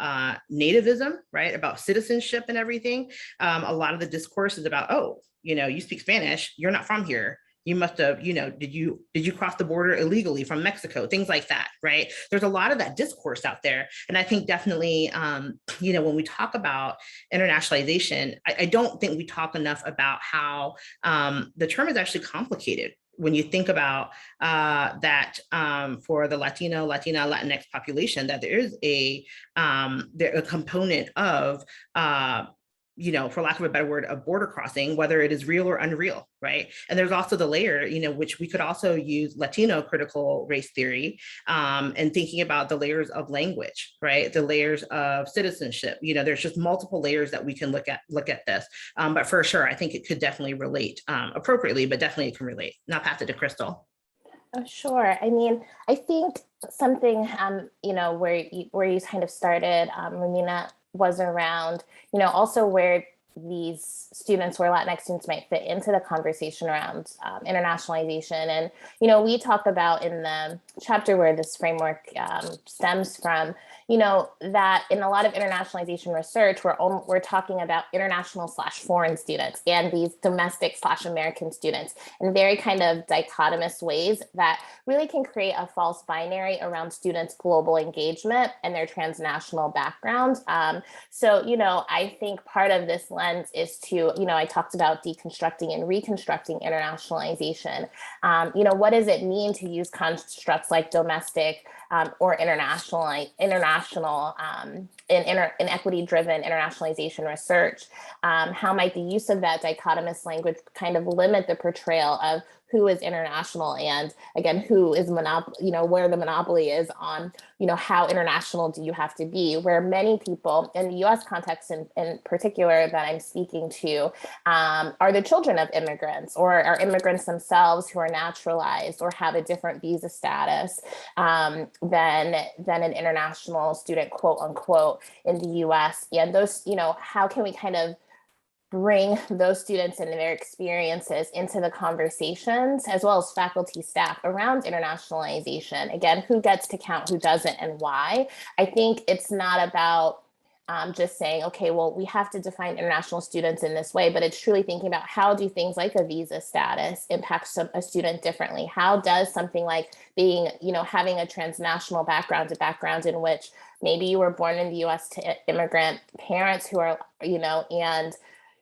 nativism, right? About citizenship and everything. A lot of the discourse is about, oh, you speak Spanish, you're not from here. You must have, did you cross the border illegally from Mexico? Things like that, right? There's a lot of that discourse out there. And I think definitely, when we talk about internationalization, I don't think we talk enough about how the term is actually complicated. When you think about that for the Latino, Latina, Latinx population, that there is a component of, for lack of a better word, of border crossing, whether it is real or unreal, right? And there's also the layer, which we could also use Latino critical race theory and thinking about the layers of language, right? The layers of citizenship. There's just multiple layers that we can look at this. But for sure, I think it could definitely relate appropriately, but definitely it can relate. Now pass it to Chrystal. Oh, sure. I mean, I think something, where you kind of started, Romina, was around, also where these students or Latinx students might fit into the conversation around internationalization. And, you know, we talk about in the chapter where this framework stems from, you know, that in a lot of internationalization research, we're talking about international/foreign students and these domestic/American students in very kind of dichotomous ways that really can create a false binary around students' global engagement and their transnational background. So, you know, I think part of this lens is to, you know, I talked about deconstructing and reconstructing internationalization. You know, what does it mean to use constructs like domestic or international in equity-driven internationalization research? How might the use of that dichotomous language kind of limit the portrayal of who is international and, again, who is where the monopoly is on, you know, how international do you have to be, where many people in the US context in particular that I'm speaking to are the children of immigrants or are immigrants themselves who are naturalized or have a different visa status than an international student, quote unquote, in the US. And those, you know, how can we kind of bring those students and their experiences into the conversations, as well as faculty staff around internationalization? Again, who gets to count, who doesn't, and why? I think it's not about just saying, okay, well, we have to define international students in this way, but it's truly thinking about how do things like a visa status impact a student differently? How does something like being, you know, having a transnational background, a background in which maybe you were born in the US to immigrant parents who are, you know,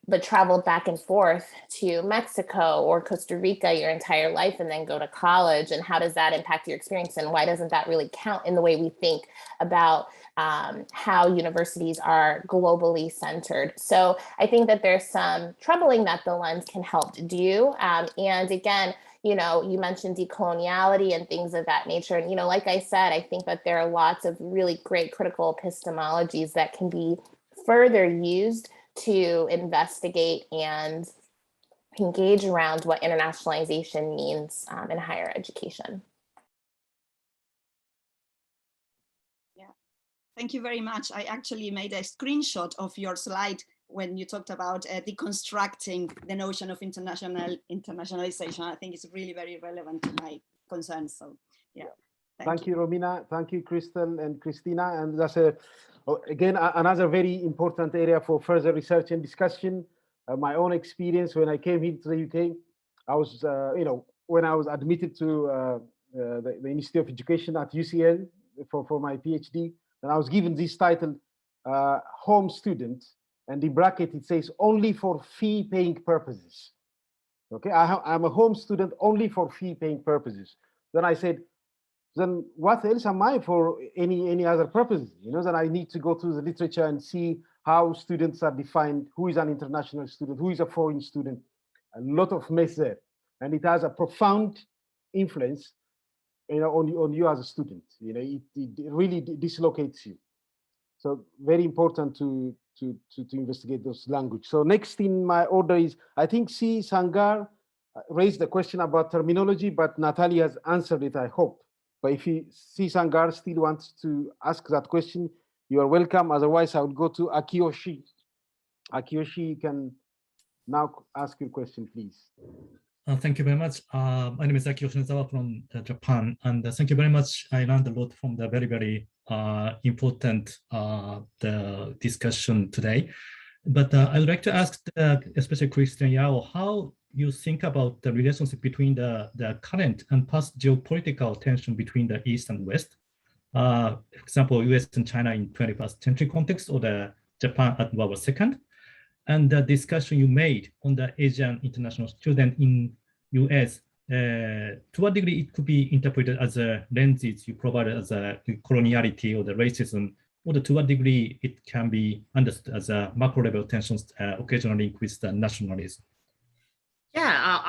but traveled back and forth to Mexico or Costa Rica your entire life and then go to college, and how does that impact your experience, and why doesn't that really count in the way we think about how universities are globally centered? So I think that there's some troubling that the lens can help do. And again, you know, you mentioned decoloniality and things of that nature. And, you know, like I said, I think that there are lots of really great critical epistemologies that can be further used to investigate and engage around what internationalization means in higher education. Yeah, thank you very much. I actually made a screenshot of your slide when you talked about deconstructing the notion of internationalization. I think it's really very relevant to my concerns. So yeah. Thank you, Romina. Thank you, Chrystal and Christina. And that's again, another very important area for further research and discussion. My own experience when I came here to the UK, I was, you know, when I was admitted to the Institute of Education at UCL for my PhD, and I was given this title, home student, and in bracket it says only for fee-paying purposes. Okay, I'm a home student only for fee-paying purposes. Then I said, then what else am I for any other purposes? You know, then I need to go to the literature and see how students are defined, who is an international student, who is a foreign student. A lot of mess there. And it has a profound influence, you know, on you as a student. You know, it really dislocates you. So very important to investigate those language. So next in my order is, I think C. Sangar raised the question about terminology, but Natalie has answered it, I hope. But if C. Sangar still wants to ask that question, you are welcome. Otherwise, I would go to Akiyoshi. Akiyoshi, you can now ask your question, please. Thank you very much. My name is Akiyoshi Nezawa from Japan, and thank you very much. I learned a lot from the very, very important the discussion today. But I would like to ask, especially Christina Yao, how you think about the relationship between the current and past geopolitical tension between the East and West. For example, US and China in 21st century context, or the Japan at World War II. And the discussion you made on the Asian international student in US, to what degree it could be interpreted as a lenses you provided as a coloniality or the racism, or to what degree it can be understood as a macro level tensions occasionally with the nationalism. Yeah,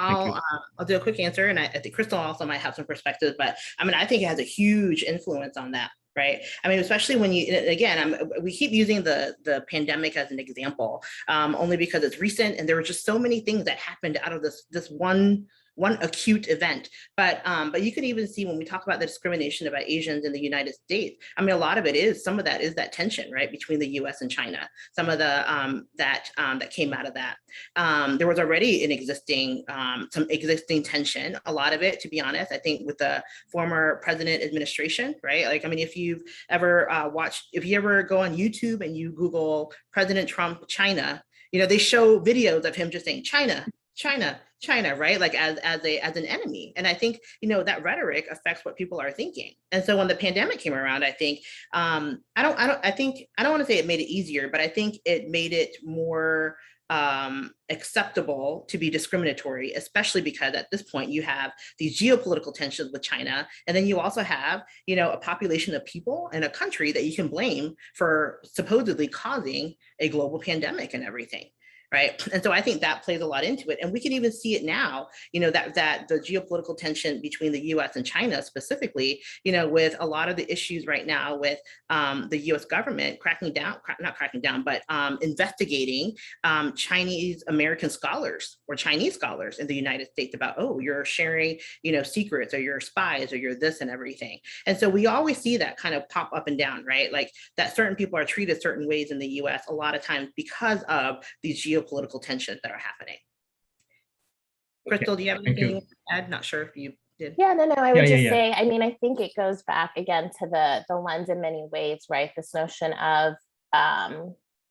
I'll do a quick answer, and I think Chrystal also might have some perspective, but I mean, I think it has a huge influence on that, right? I mean, especially when you, again, we keep using the pandemic as an example, only because it's recent, and there were just so many things that happened out of this one one acute event, but you can even see when we talk about the discrimination about Asians in the United States, I mean, a lot of it is, some of that is that tension, right, between the US and China, some of the, that came out of that. There was already an existing, some existing tension, a lot of it, to be honest, I think with the former president administration, right? Like, I mean, if you've ever if you ever go on YouTube and you Google President Trump, China, you know, they show videos of him just saying, China, China, China, right? Like as an enemy. And I think, you know, that rhetoric affects what people are thinking. And so when the pandemic came around, I think, I don't want to say it made it easier, but I think it made it more acceptable to be discriminatory, especially because at this point you have these geopolitical tensions with China, and then you also have, you know, a population of people and a country that you can blame for supposedly causing a global pandemic and everything. Right. And so I think that plays a lot into it. And we can even see it now, you know, that the geopolitical tension between the US and China specifically, you know, with a lot of the issues right now with the US government investigating Chinese American scholars or Chinese scholars in the United States about, oh, you're sharing, you know, secrets, or you're spies, or you're this and everything. And so we always see that kind of pop up and down, right? Like that certain people are treated certain ways in the US a lot of times because of these geopolitical tensions that are happening. Chrystal, do you have anything to add? Not sure if you did. Yeah, no, I would just say, I mean, I think it goes back again to the lens in many ways, right? This notion of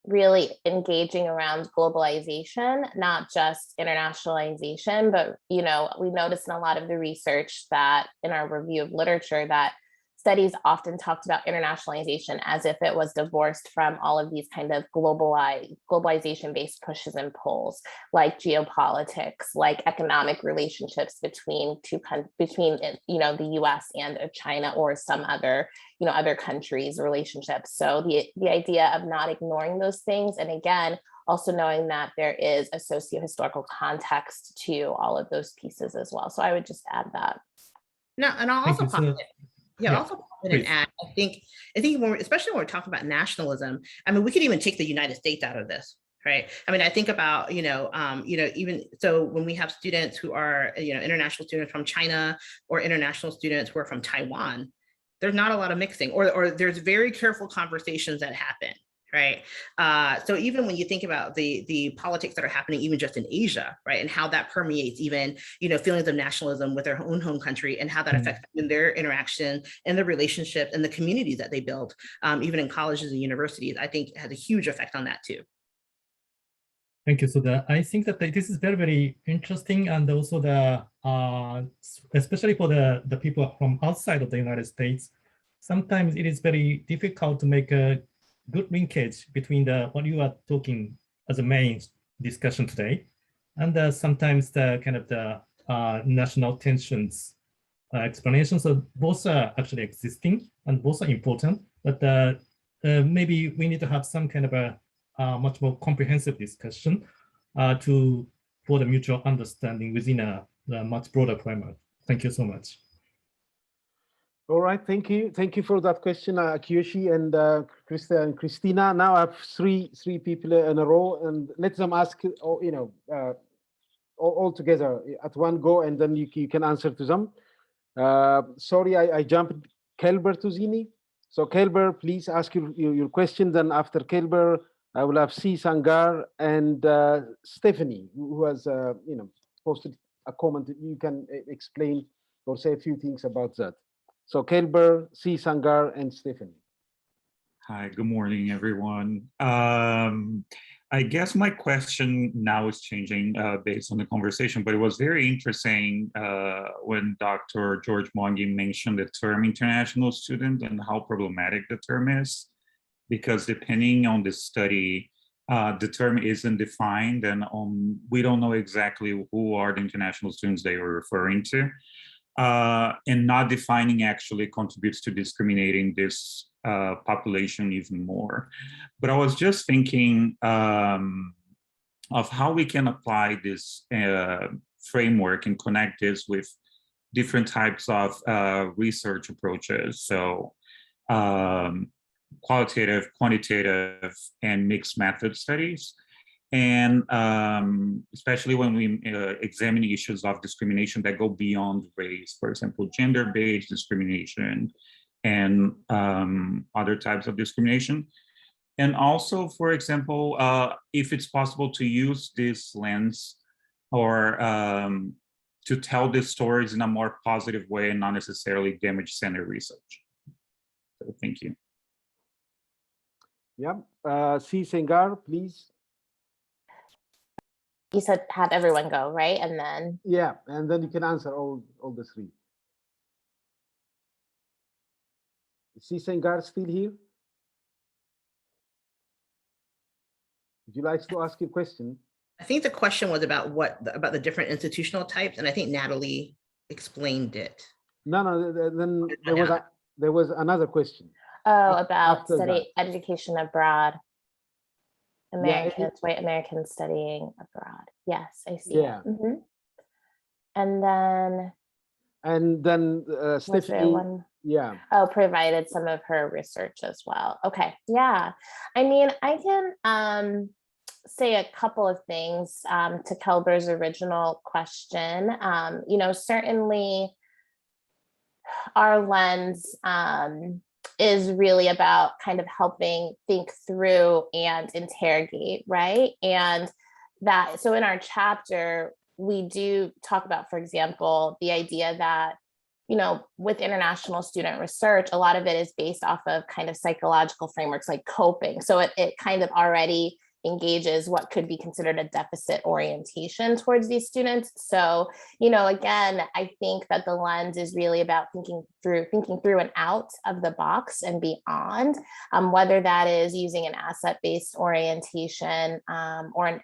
really engaging around globalization, not just internationalization, but, you know, we noticed in a lot of the research that in our review of literature that studies often talked about internationalization as if it was divorced from all of these kind of globalization-based pushes and pulls, like geopolitics, like economic relationships between you know, the US and China, or some other, you know, other countries' relationships. So the idea of not ignoring those things, and again, also knowing that there is a socio-historical context to all of those pieces as well. So I would just add that. No, and I'll also pop in. Yeah, also pop in and add, I think especially when we're talking about nationalism, I mean, we could even take the United States out of this, right? I mean, I think about, you know, even so when we have students who are, you know, international students from China or international students who are from Taiwan, there's not a lot of mixing, or there's very careful conversations that happen. Right. So even when you think about the politics that are happening, even just in Asia, right, and how that permeates even, you know, feelings of nationalism with their own home country, and how that affects in their interaction and the relationships and the communities that they build, even in colleges and universities, I think has a huge effect on that too. Thank you. So I think that this is very, very interesting, and also especially for the people from outside of the United States, sometimes it is very difficult to make a good linkage between what you are talking as a main discussion today, and sometimes the kind of the national tensions explanations. So both are actually existing and both are important, but maybe we need to have some kind of a much more comprehensive discussion for the mutual understanding within a much broader framework. Thank you so much. All right, thank you. Thank you for that question, Kiyoshi and Chrystal and Christina. Now I have three people in a row, and let them ask, you know, all together at one go, and then you can answer to them. Sorry, I jumped Kelber to Zini. So Kelber, please ask your question. Then after Kelber, I will have C. Sangar and Stephanie, who has, you know, posted a comment. You can explain or say a few things about that. So Kelber, C. Sangar, and Stephanie. Hi, good morning, everyone. I guess my question now is changing based on the conversation, but it was very interesting when Dr. George Mwangi mentioned the term international student and how problematic the term is, because depending on the study, the term isn't defined, and we don't know exactly who are the international students they were referring to. And not defining actually contributes to discriminating this population even more. But I was just thinking of how we can apply this framework and connect this with different types of research approaches. So qualitative, quantitative, and mixed method studies. And especially when we examine issues of discrimination that go beyond race, for example, gender-based discrimination and other types of discrimination. And also, for example, if it's possible to use this lens or to tell these stories in a more positive way and not necessarily damage-centered research. So thank you. Yeah, C. Sengar, please. You said have everyone go, right? And then. Yeah, and then you can answer all the three. Is C. Sengar still here? Would you like to ask your question? I think the question was about about the different institutional types, and I think Natalie explained it. No, then there was another question. Oh, about that. education abroad. Americans, white Americans studying abroad. Yes, I see. Yeah. Mm-hmm. And then Stephanie, yeah. Oh, provided some of her research as well. Okay, yeah. I mean, I can say a couple of things to Kelber's original question. You know, certainly our lens is really about kind of helping think through and interrogate, right? And that, so in our chapter, we do talk about, for example, the idea that, you know, with international student research, a lot of it is based off of kind of psychological frameworks like coping. So it kind of already engages what could be considered a deficit orientation towards these students. So, you know, again, I think that the lens is really about thinking through and out of the box and beyond, whether that is using an asset-based orientation or an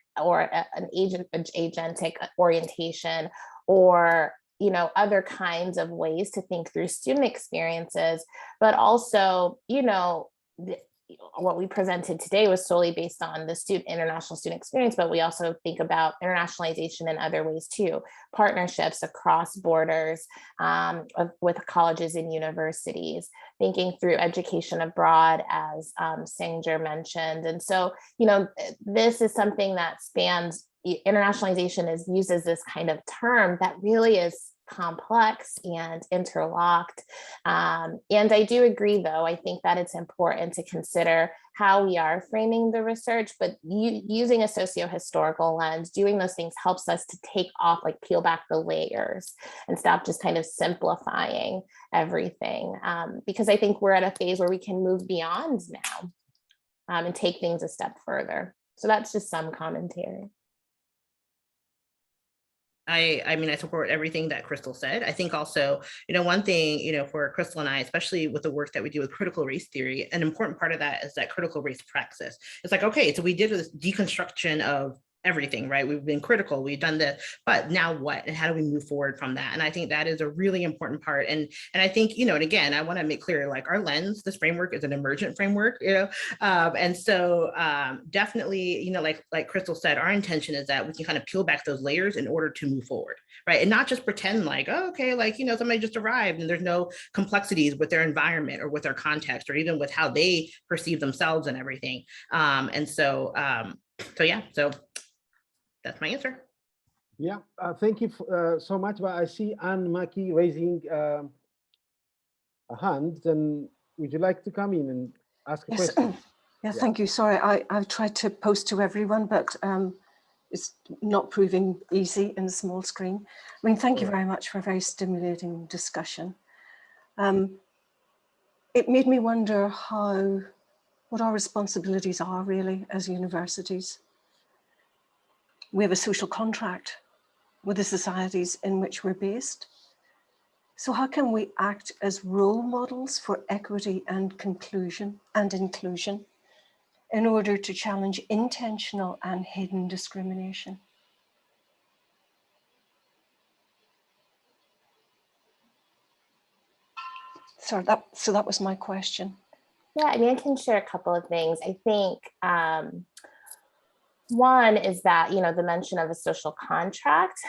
agentic orientation, or you know, other kinds of ways to think through student experiences, but also, you know, what we presented today was solely based on the international student experience, but we also think about internationalization in other ways too, partnerships across borders with colleges and universities, thinking through education abroad, as Sanger mentioned. And so, you know, this is something that spans, internationalization uses this kind of term that really is complex and interlocked. And I do agree, though, I think that it's important to consider how we are framing the research, but using a socio-historical lens, doing those things helps us to take off, like peel back the layers and stop just kind of simplifying everything. Because I think we're at a phase where we can move beyond now and take things a step further. So that's just some commentary. I mean, I support everything that Chrystal said. I think also, you know, one thing, you know, for Chrystal and I, especially with the work that we do with critical race theory, an important part of that is that critical race praxis. It's like, okay, so we did this deconstruction of everything, right? We've been critical, we've done this, but now what? And how do we move forward from that? And I think that is a really important part. And I think, you know, and again, I want to make clear, like our lens, this framework is an emergent framework, you know? And so definitely, you know, like Chrystal said, our intention is that we can kind of peel back those layers in order to move forward, right? And not just pretend like, oh, okay, like, you know, somebody just arrived and there's no complexities with their environment or with their context or even with how they perceive themselves and everything. And so yeah, so that's my answer. Yeah, thank you so much. But I see Anne Mackey raising a hand. Then would you like to come in and ask a question? Yeah, thank you. Sorry, I've tried to post to everyone, but it's not proving easy in the small screen. I mean, thank you very much for a very stimulating discussion. It made me wonder what our responsibilities are really as universities. We have a social contract with the societies in which we're based. So how can we act as role models for equity and inclusion in order to challenge intentional and hidden discrimination? So that was my question. Yeah, I mean, I can share a couple of things. I think one is that, you know, the mention of a social contract.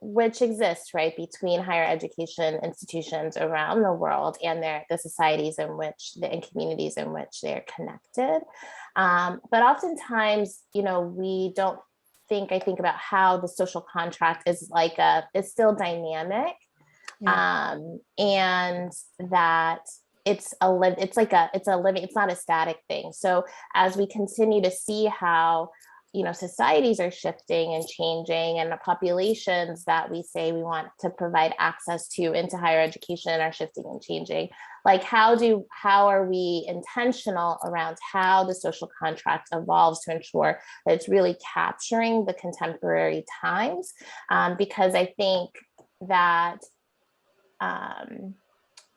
which exists, right, between higher education institutions around the world and the societies in which, and communities in which they're connected. But oftentimes, you know, we don't think, I think about how the social contract is is still dynamic. Yeah. And that it's not a static thing. So as we continue to see how, you know, societies are shifting and changing, and the populations that we say we want to provide access to into higher education are shifting and changing. Like, how are we intentional around how the social contract evolves to ensure that it's really capturing the contemporary times? Because I think that,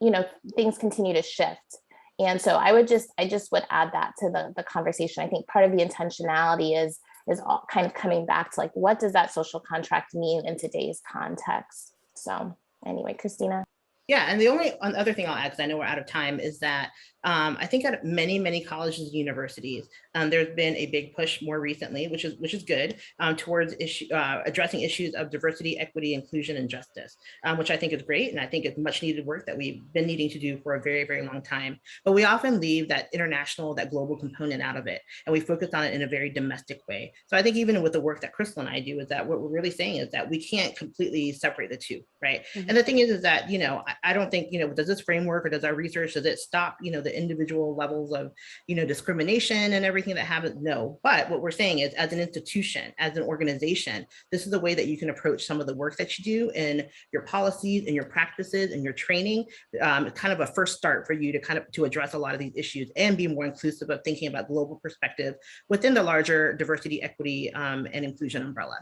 you know, things continue to shift. And so I just would add that to the conversation. I think part of the intentionality is all kind of coming back to, like, what does that social contract mean in today's context? So anyway, Christina. Yeah, and the only other thing I'll add, because I know we're out of time, is that I think at many colleges and universities, there's been a big push more recently, which is good, towards addressing issues of diversity, equity, inclusion, and justice, which I think is great, and I think it's much needed work that we've been needing to do for a very long time. But we often leave that international, that global component out of it, and we focus on it in a very domestic way. So I think even with the work that Chrystal and I do, is that what we're really saying is that we can't completely separate the two, right? Mm-hmm. And the thing is that, you know, I don't think, you know, does this framework or does our research, does it stop, you know, the individual levels of, you know, discrimination and everything that happens? No. But what we're saying is, as an institution, as an organization, this is the way that you can approach some of the work that you do in your policies and your practices and your training. Kind of a first start for you to address a lot of these issues and be more inclusive of thinking about global perspective within the larger diversity, equity, and inclusion umbrella.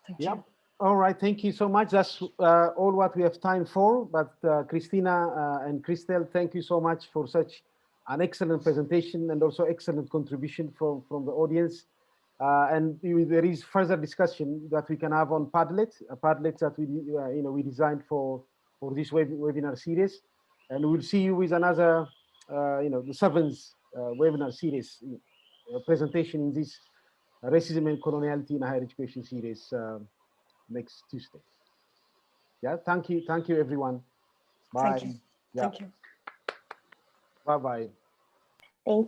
Thank you. Yep. All right, thank you so much. That's all what we have time for. But Christina and Chrystal, thank you so much for such an excellent presentation and also excellent contribution from the audience. And there is further discussion that we can have on Padlet, Padlets that we designed for this webinar series. And we'll see you with another, the seventh webinar series presentation in this racism and coloniality in higher education series. Next Tuesday. Yeah, thank you everyone. Bye. Thank you. Yeah. Thank you. Bye-bye.